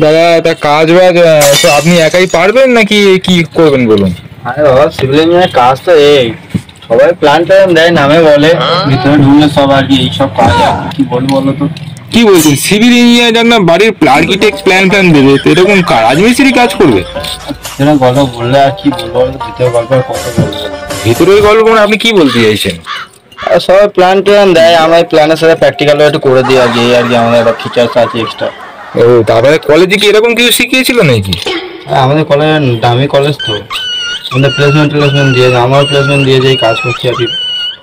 দাদা তা কাজ বাজ তো আপনি একাই পারবেন নাকি কি করবেন বলুন? আরে বাবা, সিভিল ইঞ্জিনিয়ার কাজ তো এই সবাই প্ল্যান ট্যান দেয়, নামে বলে ভিতরে ঢুকলে সব আর কি এইসব কাজ আর কি বলবো বলো তো। কি বলছেন, সিভিল ইঞ্জিনিয়ার যার না বাড়ির আর্কিটেক্ট প্ল্যান প্ল্যান দেবে, তো এরকম রাজমিস্ত্রি কাজ করবে? সেরকম গল্প বললে আর কি বলবো, ভিতরে গল্প আর কত বলবো। ভিতরের গল্প মানে আপনি কি বলতে চাইছেন? আর সবাই প্ল্যান ট্যান দেয়, আমরা প্ল্যানের সাথে প্র্যাকটিক্যাল একটু করে দিই আর কি, এই আর কি আমাদের একটা ফিচার্স আছে এক্সট্রা। ও, তারপরে কলেজে কি এরকম কিছু শিখিয়েছিল নাকি? আমাদের কলেজ দামি কলেজ তো, আমাদের প্লেসমেন্ট দিয়ে, আমার প্লেসমেন্ট দিয়ে যেই কাজ করছি আর কি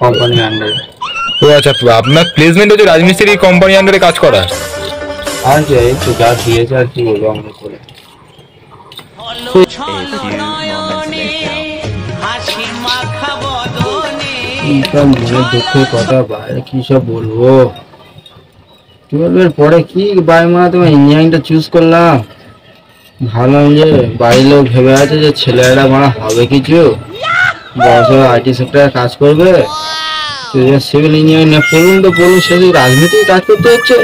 কোম্পানির আন্ডারে। ও আচ্ছা, আপনার প্লেসমেন্ট হচ্ছে রাজমিস্ত্রি কোম্পানি আন্ডারে কাজ করা? আর কি এই তো যা দিয়েছে আর কি বলবো আমরা করে। মনের দুঃখের কথা বাইরে কি সব বলবো। 12-এর পরে কি বাই মা তোমার ইঞ্জিনিয়ারিংটা চুজ করলাম, ভাবলাম যে বাড়ির লোক ভেবে আছে যে ছেলেরা মারা হবে কিছু, বড় আইটি সেক্টরে কাজ করবে, সিভিল ইঞ্জিনিয়ারিং না পড়ুন তো পড়ুন, সে রাজনীতি কাজ করতে হচ্ছে।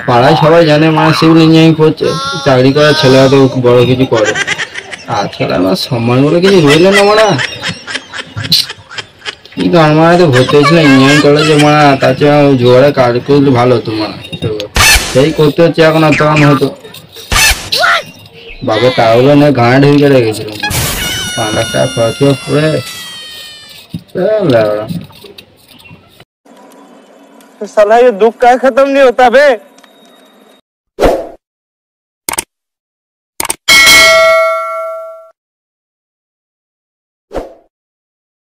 পাড়ায় সবাই জানে মানে সিভিল ইঞ্জিনিয়ারিং পড়ছে, চাকরি করার ছেলেরা তো বড় কিছু করে, আজকাল আমার সম্মান বলে কিছু রইল না মারা। কিন্তু আমার তো ভর্তি হয়েছিল ইঞ্জিনিয়ারিং কলেজে মারা, তার চেয়ে জোয়ারে কাজ করলে ভালো হতো মারা, সেই করতে হচ্ছে এখন, আর তখন হতো বাবা টাউলে না গাঁ ঢুকে রেখেছিল 5 লাখ টাকা খরচ করে। साला ये दुख का खत्म नहीं होता बे।